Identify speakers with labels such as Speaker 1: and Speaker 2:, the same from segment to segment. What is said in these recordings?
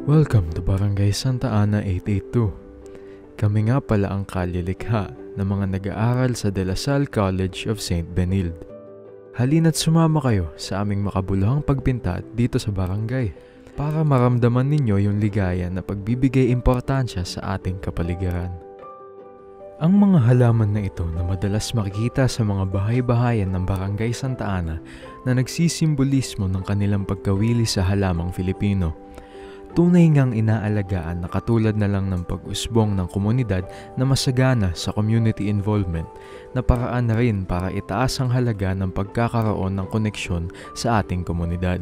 Speaker 1: Welcome to Barangay Santa Ana 882. Kami nga pala ang kalilikha ng mga nag-aaral sa De La Salle College of St. Benilde. Halina't sumama kayo sa aming makabuluhang pagpinta dito sa barangay para maramdaman ninyo yung ligaya na pagbibigay importansya sa ating kapaligiran. Ang mga halaman na ito na madalas makikita sa mga bahay-bahayan ng Barangay Santa Ana na nagsisimbolismo ng kanilang pagkawili sa halamang Filipino. Tunay ngang inaalagaan na katulad na lang ng pag-usbong ng komunidad na masagana sa community involvement na paraan na rin para itaas ang halaga ng pagkakaroon ng koneksyon sa ating komunidad.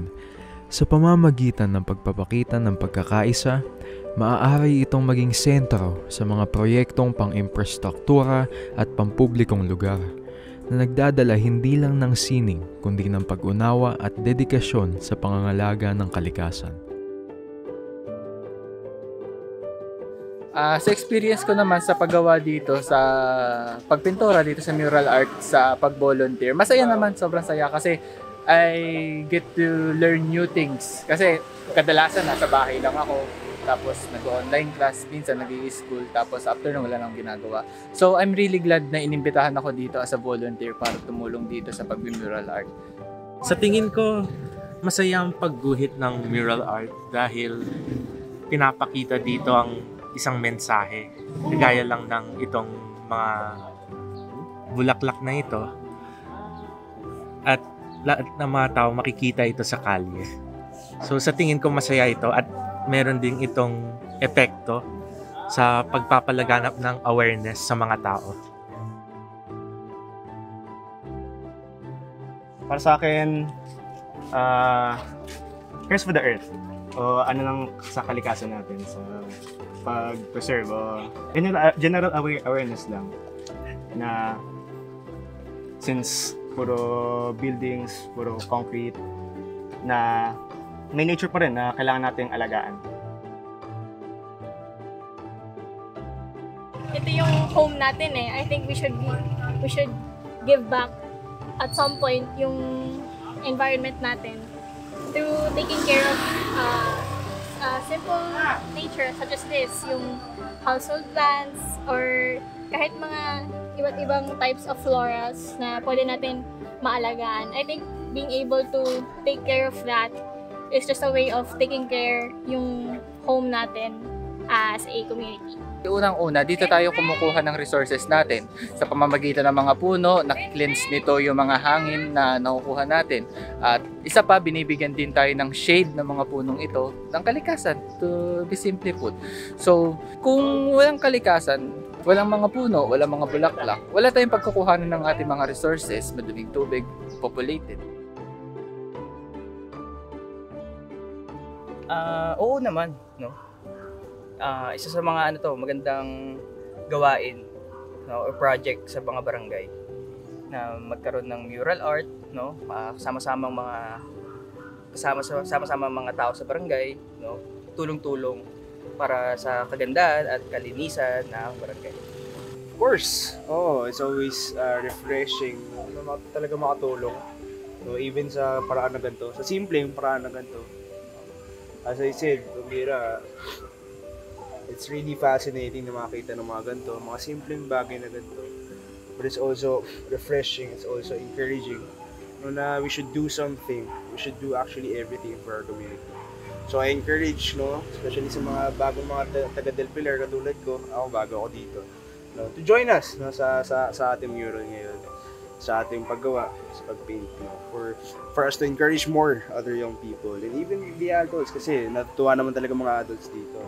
Speaker 1: Sa pamamagitan ng pagpapakita ng pagkakaisa, maaari itong maging sentro sa mga proyektong pang-infrastruktura at pampublikong lugar na nagdadala hindi lang ng sining kundi ng pag-unawa at dedikasyon sa pangangalaga ng kalikasan.
Speaker 2: Sa experience ko naman sa paggawa dito sa pagpintura dito sa mural art sa pag-volunteer, masaya naman, sobrang saya kasi I get to learn new things. Kasi kadalasan nasa bahay lang ako, tapos nag-online class, minsan nag-i-school, tapos after na wala nang ginagawa. So I'm really glad na inimbitahan ako dito as a volunteer para tumulong dito sa pag-mural art.
Speaker 3: Sa tingin ko, masaya ang pagguhit ng mural art dahil pinapakita dito ang isang mensahe. Kagaya lang ng itong mga bulaklak na ito. At lahat ng mga tao makikita ito sa kalye. So sa tingin ko masaya ito at meron ding itong epekto sa pagpapalaganap ng awareness sa mga tao.
Speaker 4: Para sa akin, Cares for the Earth. O ano lang sa kalikasan natin, sa pag-preserve. General awareness lang na since puro buildings, puro concrete, na may nature pa rin na kailangan nating alagaan.
Speaker 5: Ito yung home natin eh. I think we should give back at some point yung environment natin through taking care of simple nature such as this, yung household plants or kahit mga iba't ibang types of floras na pwede natin maalagaan. I think being able to take care of that is just a way of taking care yung home natin as a community.
Speaker 2: Unang-una, dito tayo kumukuha ng resources natin sa pamamagitan ng mga puno, na-cleanse nito yung mga hangin na nakukuha natin. At isa pa, binibigyan din tayo ng shade ng mga punong ito ng kalikasan, to be simply put. So, kung walang kalikasan, walang mga puno, walang mga bulaklak, wala tayong pagkukuhanan ng ating mga resources, maduming tubig, populated.
Speaker 6: Oo naman, no? Isa sa mga magandang gawain, no, or project sa mga barangay na magkaroon ng mural art, no, kasama-samang mga tao sa barangay, no, tulong-tulong para sa kagandahan at kalinisan ng barangay.
Speaker 7: Of course, it's always refreshing na talaga makatulong. So, even sa paraan na ganito, sa simpleng paraan na ganito. As I said, Mira, it's really fascinating na makita ng mga ganito, mga simpleng bagay na ganito. But it's also refreshing, it's also encouraging na we should do something. We should do actually everything for our community. So I encourage, especially sa mga bagong mga taga Del Pilar katulad ko, ako bago ako dito, to join us sa ating mural ngayon, sa ating paggawa, sa pagpaint, for us to encourage more other young people and even the adults kasi natutuwa naman talaga mga adults dito.